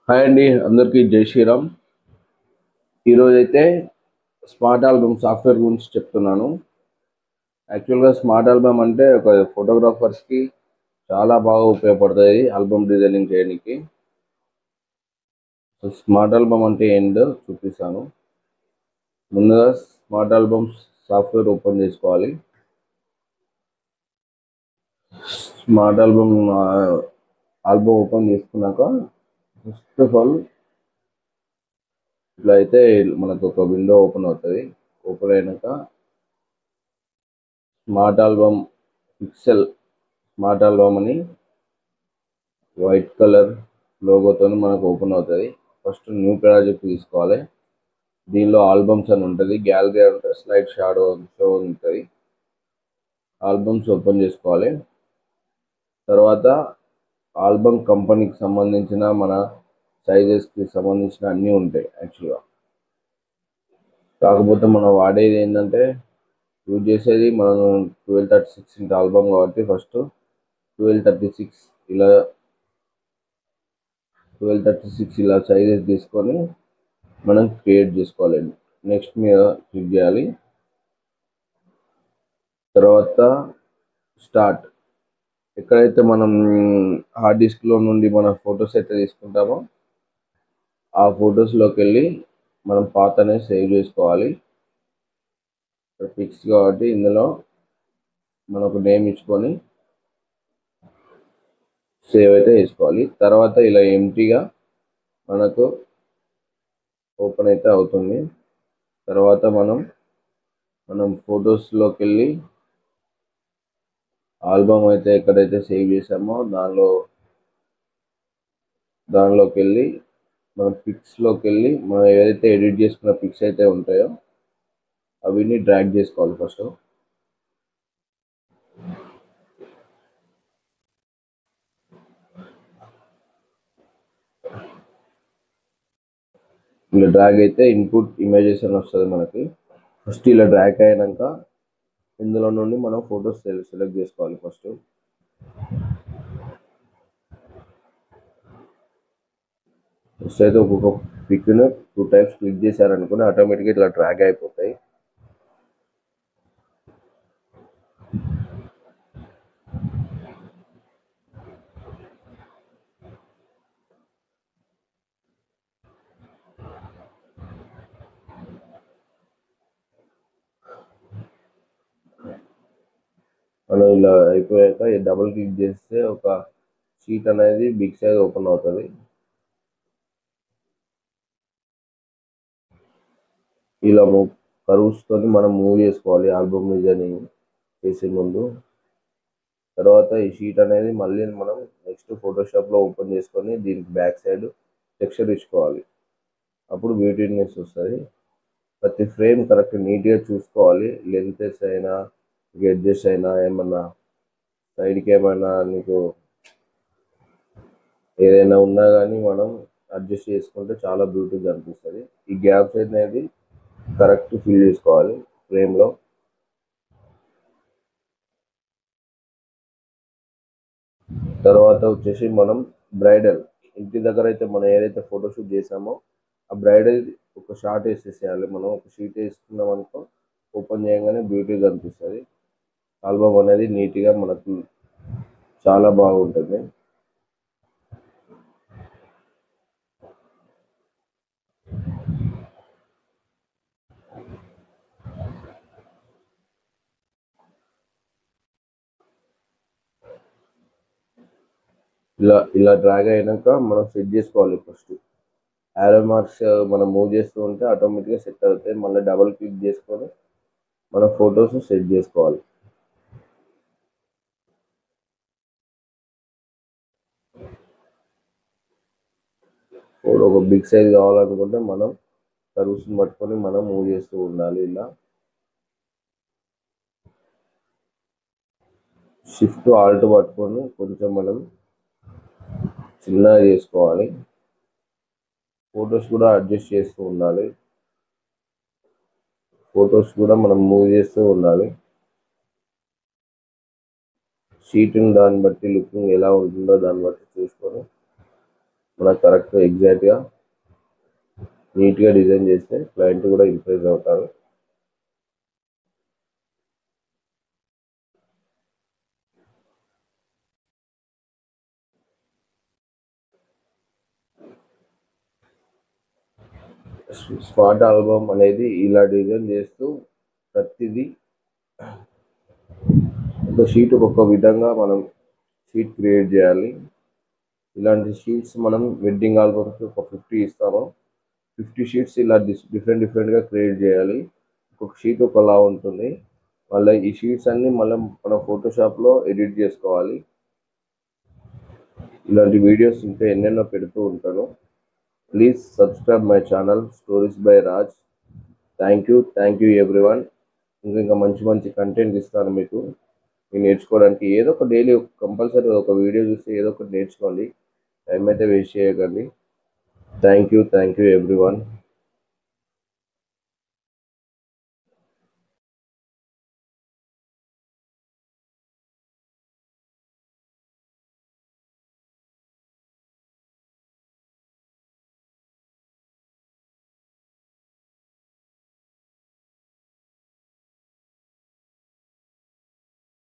Hi అండి, అందరికీ జై శ్రీరామ్. ఈరోజు అయితే స్మార్ట్ ఆల్బమ్ సాఫ్ట్వేర్ గురించి చెప్తున్నాను. యాక్చువల్గా స్మార్ట్ ఆల్బమ్ అంటే ఒక ఫోటోగ్రాఫర్స్కి చాలా బాగా ఉపయోగపడుతుంది ఆల్బమ్ డిజైనింగ్ చేయడానికి. స్మార్ట్ ఆల్బమ్ అంటే ఏంటో చూపిస్తాను. ముందుగా స్మార్ట్ ఆల్బమ్స్ సాఫ్ట్వేర్ ఓపెన్ చేసుకోవాలి. స్మార్ట్ ఆల్బమ్ ఓపెన్ చేసుకున్నాక ఫస్ట్ ఆఫ్ ఆల్ ఇట్లా అయితే మనకు ఒక విండో ఓపెన్ అవుతుంది. ఓపెన్ అయినాక smart album pixel smart album అని వైట్ కలర్ లోగోతో మనకు ఓపెన్ అవుతుంది. ఫస్ట్ న్యూ ప్రాజెక్ట్ తీసుకోవాలి. దీనిలో ఆల్బమ్స్ అని ఉంటుంది, గ్యాలరీ అంటే స్లైడ్ షాడో షో ఉంటుంది. ఆల్బమ్స్ ఓపెన్ చేసుకోవాలి. తర్వాత ఆల్బమ్ కంపెనీకి సంబంధించిన మన సైజెస్కి సంబంధించిన అన్నీ ఉంటాయి యాక్చువల్గా. కాకపోతే మనం వాడేది ఏంటంటే యూజ్ చేసేది మనం 1236 ఇంటి ఆల్బమ్ కాబట్టి ఫస్ట్ 1236 ఇలా 1236 ఇలా సైజెస్ తీసుకొని మనం క్రియేట్ చేసుకోవాలండి. నెక్స్ట్ మీద క్లిక్ చేయాలి. తర్వాత స్టార్ట్. ఎక్కడైతే మనం హార్డ్ డిస్క్లో నుండి మన ఫొటోస్ అయితే తీసుకుంటామో ఆ ఫొటోస్లోకి వెళ్ళి మనం పాత్ అనేది సేవ్ చేసుకోవాలి. పిక్స్ కాబట్టి ఇందులో మనకు నేమ్ ఇచ్చుకొని సేవ్ అయితే చేసుకోవాలి. తర్వాత ఇలా ఎంటీగా మనకు ఓపెన్ అయితే అవుతుంది. తర్వాత మనం ఫొటోస్లోకి వెళ్ళి ఆల్బమ్ అయితే ఎక్కడైతే సేవ్ చేసామో దానిలోకి వెళ్ళి మన పిక్స్లోకి వెళ్ళి మనం ఏదైతే ఎడిట్ చేసుకున్న పిక్స్ అయితే ఉంటాయో అవిని డ్రాగ్ చేసుకోవాలి. ఫస్ట్ ఇలా డ్రాగ్ అయితే ఇన్పుట్ ఇమేజెస్ అని వస్తుంది మనకి. ఫస్ట్ ఇలా డ్రాగ్ అయినాక ఇందులో నుండి మనం ఫొటోస్ సెలెక్ట్ చేసుకోవాలి. ఫస్ట్ అయితే ఒక్కొక్క పిక్ను 2 టైమ్స్ క్లిక్ చేశారనుకుని ఆటోమేటిక్గా ఇట్లా డ్రాగ్ అయిపోతాయి. మనం ఇలా అయిపోయాక డబుల్ క్లిక్ చేస్తే ఒక షీట్ అనేది బిగ్ సైజ్ ఓపెన్ అవుతుంది. ఇలా కర్వ్స్తో మనం మూవ్ చేసుకోవాలి ఆల్బమ్ డిజైనింగ్ చేసే ముందు. తర్వాత ఈ షీట్ అనేది మళ్ళీ మనం నెక్స్ట్ ఫోటోషాప్లో ఓపెన్ చేసుకొని దీనికి బ్యాక్ సైడ్ టెక్స్చర్ ఇచ్చుకోవాలి. అప్పుడు బ్యూటీనెస్ వస్తుంది. ప్రతి ఫ్రేమ్ కరెక్ట్ నీట్గా చూసుకోవాలి. లెంతెస్ అయినా ఎడ్జెస్ అయినా ఏమన్నా సైడ్కి ఏమైనా నీకు ఏదైనా ఉన్నా కానీ మనం అడ్జస్ట్ చేసుకుంటే చాలా బ్యూటిఫుల్గా అనిపిస్తుంది. ఈ గ్యాప్స్ అనేది కరెక్ట్ ఫిల్ చేసుకోవాలి ఫ్రేమ్లో. తర్వాత వచ్చేసి మనం బ్రైడల్ ఇంటి దగ్గర అయితే మనం ఏదైతే ఫోటోషూట్ చేసామో ఆ బ్రైడల్ ఒక షార్ట్ వేసేసేయాలి. మనం ఒక షీట్ వేసుకున్నాం అనుకో ఓపెన్ చేయగానే బ్యూటీగా అనిపిస్తుంది. ఆల్బమ్ అనేది నీట్గా మనకు చాలా బాగుంటుంది. ఇలా డ్రాగ్ అయినాక మనం సెట్ చేసుకోవాలి. ఫస్ట్ యారో మార్క్స్ మనం మూవ్ చేస్తూ ఉంటే ఆటోమేటిక్గా సెట్ అవుతాయి. మళ్ళీ డబుల్ క్లిక్ చేసుకొని మన ఫొటోస్ సెట్ చేసుకోవాలి. ఫోటో ఒక బిగ్ సైజ్ కావాలనుకుంటే మనం కర్వ్స్ని పట్టుకొని మనం మూవ్ చేస్తూ ఉండాలి. ఇలా షిఫ్ట్ ఆల్ట్ పట్టుకొని కొంచెం మనం చిన్నగా చేసుకోవాలి. ఫొటోస్ కూడా అడ్జస్ట్ చేస్తూ ఉండాలి. ఫొటోస్ కూడా మనం మూవ్ చేస్తూ ఉండాలి. షీట్ని దాన్ని బట్టి లుకింగ్ ఎలా ఉంటుందో దాన్ని బట్టి చూసుకొని మనకు కరెక్ట్ ఎగ్జాక్ట్గా నీట్గా డిజైన్ చేస్తే క్లయింట్ కూడా ఇంప్రెస్ అవుతారు. స్మార్ట్ ఆల్బమ్ అనేది ఇలా డిజైన్ చేస్తూ ప్రతిదీ ఒక షీట్ ఒక్కొక్క విధంగా మనం షీట్ క్రియేట్ చేయాలి. ఇలాంటి షీట్స్ మనం వెడ్డింగ్ ఆల్బమ్స్ ఒక 50 ఇస్తాము. 50 షీట్స్ ఇలా డిఫరెంట్గా క్రియేట్ చేయాలి. ఒక్కొక్క షీట్ ఒకలా ఉంటుంది. మళ్ళీ ఈ షీట్స్ అన్నీ మళ్ళీ మనం ఫోటోషాప్లో ఎడిట్ చేసుకోవాలి. ఇలాంటి వీడియోస్ ఇంకా ఎన్నెన్నో పెడుతూ ఉంటాను. Please subscribe my channel stories by Raj. Thank you everyone. ఇంకా మంచి మంచి కంటెంట్ ఇస్తాను మీకు నేర్చుకోవడానికి. ఏదో ఒక డైలీ కంపల్సరీ ఒక వీడియో చూసి ఏదో ఒకటి నేర్చుకోండి. టైం అయితే వేస్ట్ చేయకండి. Thank you everyone.